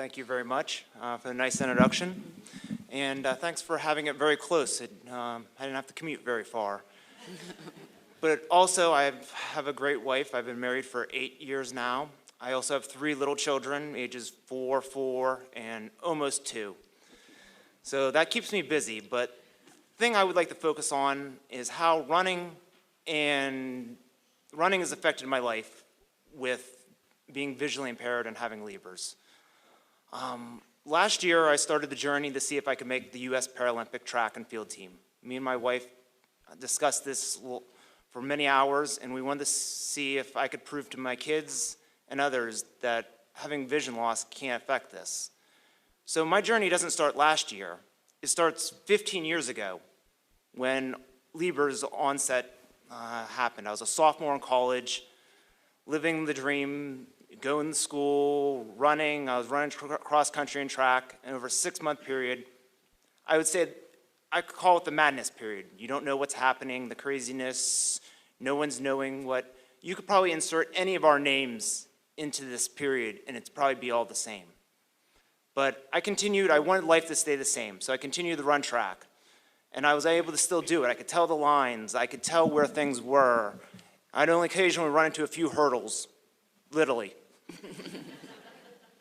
Thank you very much for the nice introduction. And thanks for having it very close. I didn't have to commute very far. But also, I have a great wife. I've been married for 8 years now. I also have 3 little children, ages 4, and almost 2. So that keeps me busy. But the thing I would like to focus on is how running has affected my life with being visually impaired and having Leber's. Last year, I started the journey to see if I could make the U.S. Paralympic track and field team. Me and my wife discussed this for many hours, and we wanted to see if I could prove to my kids and others that having vision loss can't affect this. So my journey doesn't start last year. It starts 15 years ago when Leber's onset happened. I was a sophomore in college, living the dream, going to school, running. I was running cross country and track, and over a 6-month period, I would say I could call it the madness period. You don't know what's happening, the craziness, no one's knowing what. You could probably insert any of our names into this period, and it'd probably be all the same. But I continued. I wanted life to stay the same, so I continued to run track, and I was able to still do it. I could tell the lines. I could tell where things were. I'd only occasionally run into a few hurdles, literally.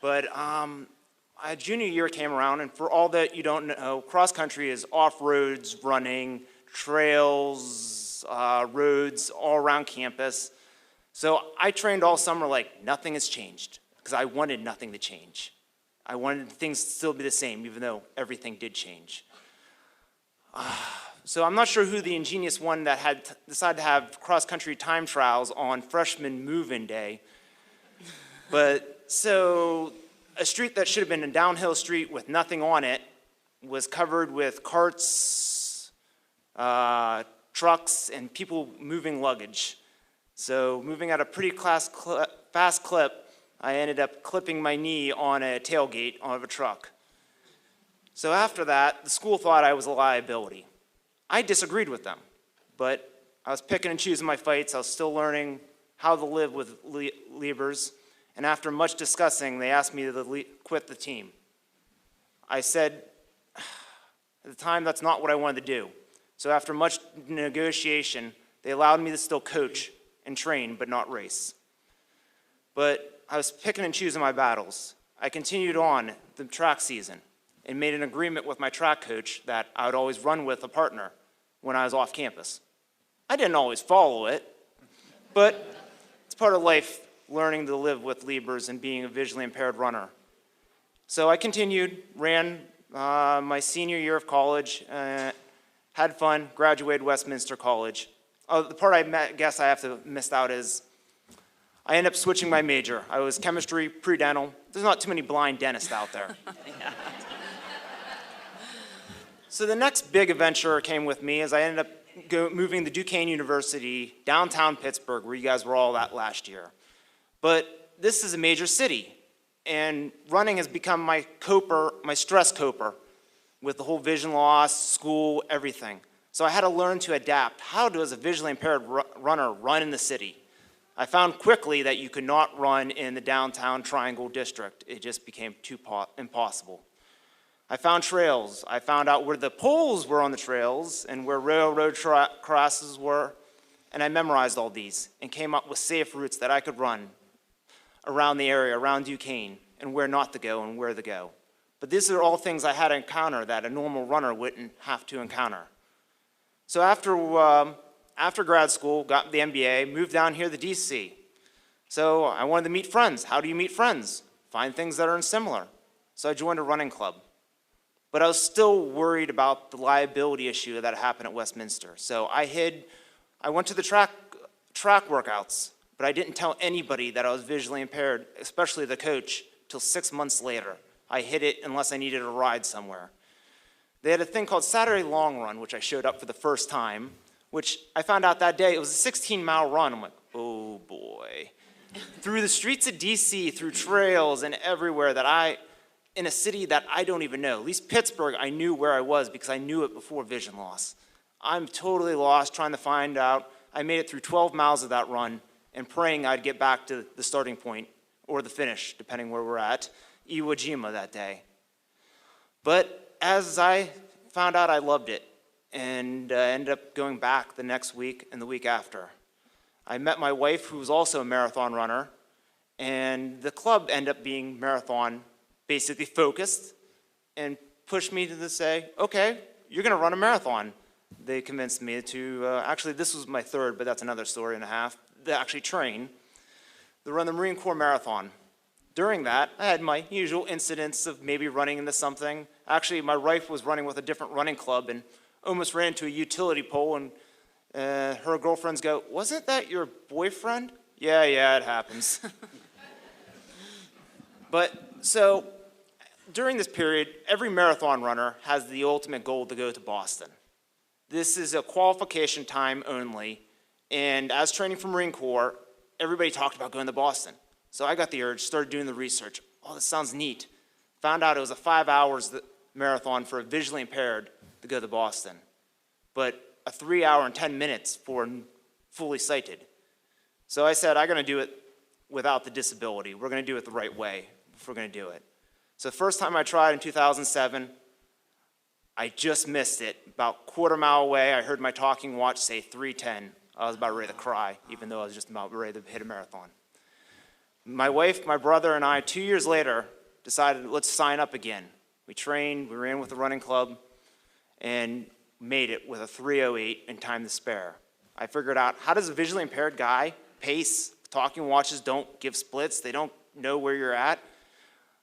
But junior year came around, and for all that you don't know, cross country is off-roads, running, trails, roads all around campus. So I trained all summer like nothing has changed, because I wanted nothing to change. I wanted things to still be the same, even though everything did change. So I'm not sure who the ingenious one that had decided to have cross-country time trials on freshman move-in day. But so a street that should have been a downhill street with nothing on it was covered with carts, trucks, and people moving luggage. So moving at a pretty fast clip, I ended up clipping my knee on a tailgate of a truck. So after that, the school thought I was a liability. I disagreed with them, but I was picking and choosing my fights. I was still learning how to live with Leber's. And after much discussing, they asked me to quit the team. I said, at the time, that's not what I wanted to do. So after much negotiation, they allowed me to still coach and train, but not race. But I was picking and choosing my battles. I continued on the track season and made an agreement with my track coach that I would always run with a partner when I was off campus. I didn't always follow it, but it's part of life, learning to live with Leber's and being a visually impaired runner. So I continued, ran my senior year of college, had fun, graduated Westminster College. The part I guess I have to miss out is I ended up switching my major. I was chemistry, pre-dental. There's not too many blind dentists out there. Yeah. So the next big adventure came with me as I ended up moving to Duquesne University, downtown Pittsburgh, where you guys were all at last year. But this is a major city, and running has become my stress coper with the whole vision loss, school, everything. So I had to learn to adapt. How does a visually impaired runner run in the city? I found quickly that you could not run in the downtown Triangle District. It just became too impossible. I found trails. I found out where the poles were on the trails and where railroad crosses were, and I memorized all these and came up with safe routes that I could run around the area, around Duquesne, and where not to go and where to go. But these are all things I had to encounter that a normal runner wouldn't have to encounter. So after grad school, got the MBA, moved down here to DC. So I wanted to meet friends. How do you meet friends? Find things that are similar. So I joined a running club. But I was still worried about the liability issue that happened at Westminster. So I went to the track workouts, but I didn't tell anybody that I was visually impaired, especially the coach, till 6 months later. I hid it unless I needed a ride somewhere. They had a thing called Saturday Long Run, which I showed up for the first time, which I found out that day, it was a 16-mile run. I'm like, oh boy. Through the streets of DC, through trails and everywhere in a city that I don't even know. At least Pittsburgh, I knew where I was because I knew it before vision loss. I'm totally lost trying to find out. I made it through 12 miles of that run and praying I'd get back to the starting point or the finish, depending where we're at. Iwo Jima that day. But as I found out, I loved it, and ended up going back the next week and the week after. I met my wife, who was also a marathon runner, and the club ended up being marathon basically focused and pushed me to say, okay, you're going to run a marathon. They convinced me to, actually this was my third, but that's another story and a half, to actually train to run the Marine Corps Marathon. During that, I had my usual incidents of maybe running into something. Actually, my wife was running with a different running club and almost ran into a utility pole, and her girlfriends go, wasn't that your boyfriend? Yeah, it happens. But so during this period, every marathon runner has the ultimate goal to go to Boston. This is a qualification time only, and as training for Marine Corps, everybody talked about going to Boston. So I got the urge, started doing the research. Oh, this sounds neat. Found out it was a 5 hours marathon for a visually impaired to go to Boston, but a 3 hour and 10 minutes for fully sighted. So I said, I'm going to do it without the disability. We're going to do it the right way if we're going to do it. So the first time I tried in 2007, I just missed it. About a quarter mile away, I heard my talking watch say 3:10. I was about ready to cry, even though I was just about ready to hit a marathon. My wife, my brother, and I, 2 years later, decided, let's sign up again. We trained, we ran with the running club, and made it with a 3:08 and time to spare. I figured out, how does a visually impaired guy pace? Talking watches don't give splits. They don't know where you're at.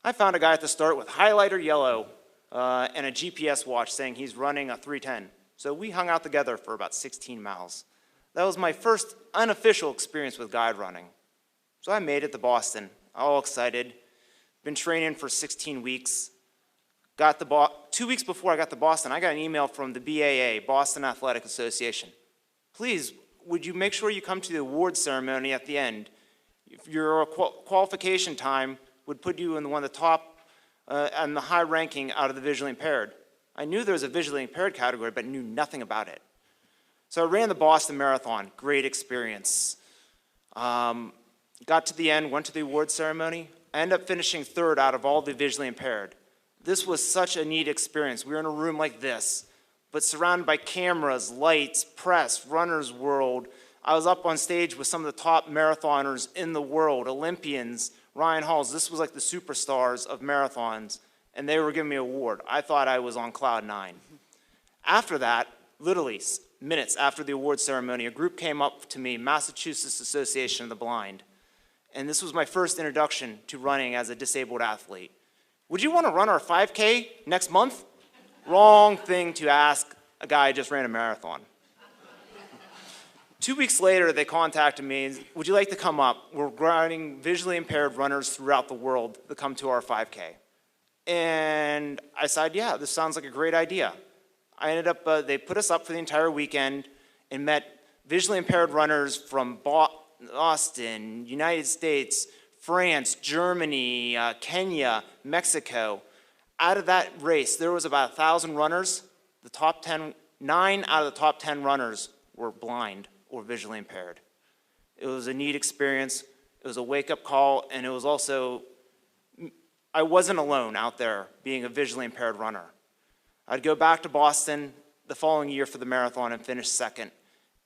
I found a guy at the start with highlighter yellow and a GPS watch saying he's running a 3:10. So we hung out together for about 16 miles. That was my first unofficial experience with guide running. So I made it to Boston, all excited. Been training for 16 weeks. 2 weeks before I got to Boston, I got an email from the BAA, Boston Athletic Association. Please, would you make sure you come to the awards ceremony at the end? If your qualification time would put you in one of the top and the high ranking out of the visually impaired. I knew there was a visually impaired category, but knew nothing about it. So I ran the Boston Marathon, great experience. Got to the end, went to the awards ceremony. I ended up finishing third out of all the visually impaired. This was such a neat experience. We were in a room like this, but surrounded by cameras, lights, press, runner's world. I was up on stage with some of the top marathoners in the world, Olympians, Ryan Halls. This was like the superstars of marathons, and they were giving me an award. I thought I was on cloud 9. After that, literally minutes after the award ceremony, a group came up to me, Massachusetts Association of the Blind, and this was my first introduction to running as a disabled athlete. Would you want to run our 5K next month? Wrong thing to ask a guy who just ran a marathon. 2 weeks later, they contacted me, would you like to come up? We're guiding visually impaired runners throughout the world to come to our 5K. And I said, yeah, this sounds like a great idea. I ended up, they put us up for the entire weekend and met visually impaired runners from Boston, United States, France, Germany, Kenya, Mexico. Out of that race, there was about 1,000 runners. The top 10, 9 out of the top 10 runners were blind or visually impaired. It was a neat experience. It was a wake-up call, and it was also, I wasn't alone out there being a visually impaired runner. I'd go back to Boston the following year for the marathon and finish second.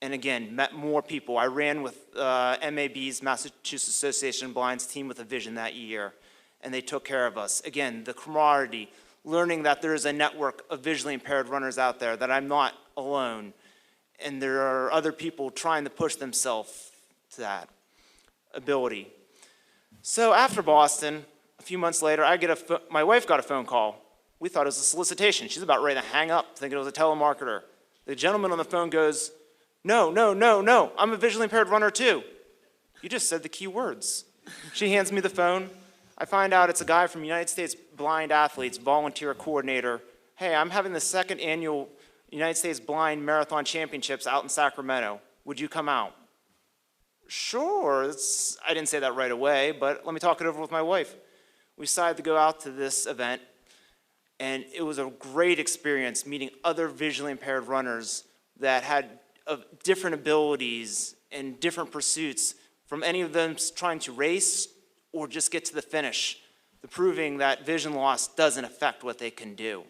And again, met more people. I ran with MAB's, Massachusetts Association of Blind's team with a vision that year, and they took care of us. Again, the camaraderie, learning that there is a network of visually impaired runners out there, that I'm not alone, and there are other people trying to push themselves to that ability. So after Boston, a few months later, my wife got a phone call. We thought it was a solicitation. She's about ready to hang up, thinking it was a telemarketer. The gentleman on the phone goes, no, I'm a visually impaired runner too. You just said the key words. She hands me the phone. I find out it's a guy from United States Blind Athletes, volunteer coordinator. Hey, I'm having the 2nd annual United States Blind Marathon Championships out in Sacramento. Would you come out? Sure. I didn't say that right away, but let me talk it over with my wife. We decided to go out to this event, and it was a great experience meeting other visually impaired runners that had different abilities and different pursuits, from any of them trying to race or just get to the finish. the proving that vision loss doesn't affect what they can do.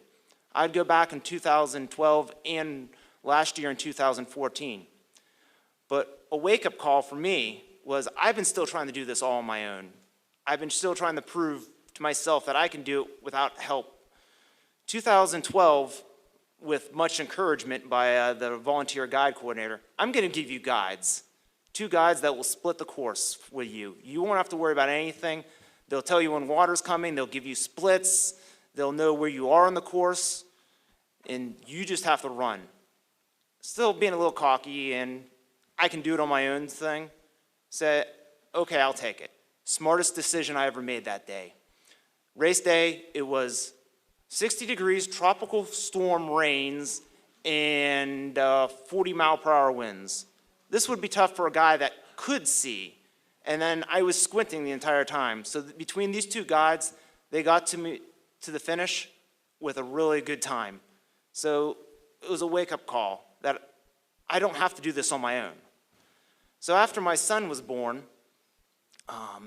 I'd go back in 2012 and last year in 2014. But a wake-up call for me was I've been still trying to do this all on my own. I've been still trying to prove to myself that I can do it without help. 2012, with much encouragement by the volunteer guide coordinator, I'm going to give you guides. 2 guides that will split the course with you. You won't have to worry about anything. They'll tell you when water's coming. They'll give you splits. They'll know where you are on the course. And you just have to run. Still being a little cocky and I can do it on my own thing. Say, okay, I'll take it. Smartest decision I ever made that day. Race day, it was 60 degrees, tropical storm rains, and 40-mile-per-hour winds. This would be tough for a guy that could see. And then I was squinting the entire time. So between these 2 guides, they got to me to the finish with a really good time. So it was a wake-up call that I don't have to do this on my own. So after my son was born,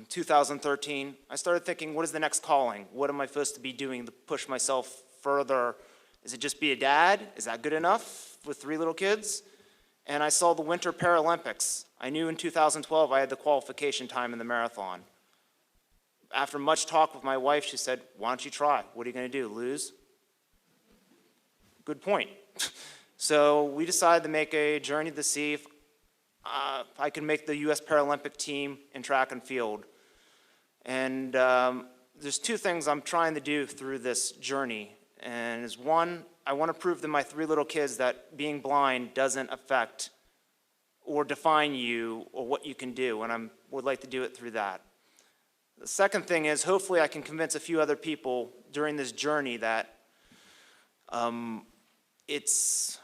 2013, I started thinking, what is the next calling? What am I supposed to be doing to push myself further? Is it just be a dad? Is that good enough with 3 little kids? And I saw the Winter Paralympics. I knew in 2012 I had the qualification time in the marathon. After much talk with my wife, she said, why don't you try? What are you going to do, lose? Good point. So we decided to make a journey to see if I could make the U.S. Paralympic team in track and field. And there's 2 things I'm trying to do through this journey. And is one, I want to prove to my 3 little kids that being blind doesn't affect or define you or what you can do, and I would like to do it through that. The second thing is hopefully I can convince a few other people during this journey that it's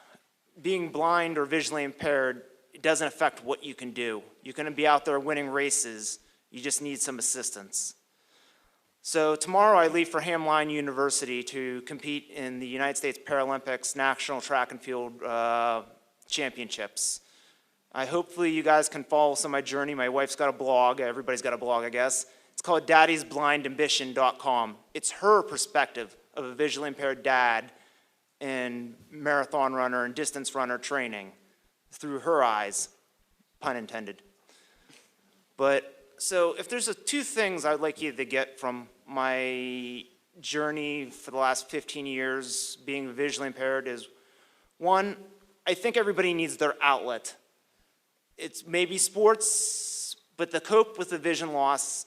being blind or visually impaired, it doesn't affect what you can do. You can be out there winning races, you just need some assistance. So tomorrow I leave for LHON University to compete in the United States Paralympics National Track and Field Championships. Hopefully you guys can follow some of my journey. My wife's got a blog. Everybody's got a blog, I guess. It's called daddysblindambition.com. It's her perspective of a visually impaired dad and marathon runner and distance runner training through her eyes, pun intended. But so if there's 2 things I'd like you to get from my journey for the last 15 years being visually impaired is, 1, I think everybody needs their outlet. It's maybe sports, but to cope with the vision loss,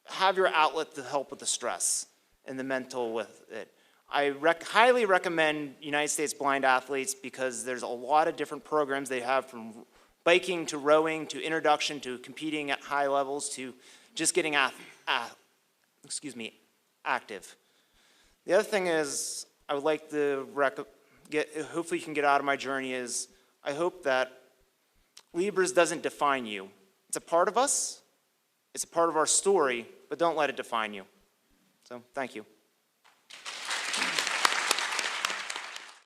have your outlet to help with the stress and the mental with it. I highly recommend United States Blind Athletes because there's a lot of different programs they have, from biking to rowing to introduction to competing at high levels to just getting active. The other thing is I would like to hopefully you can get out of my journey is I hope that Libras doesn't define you. It's a part of us, it's a part of our story, but don't let it define you. So thank you.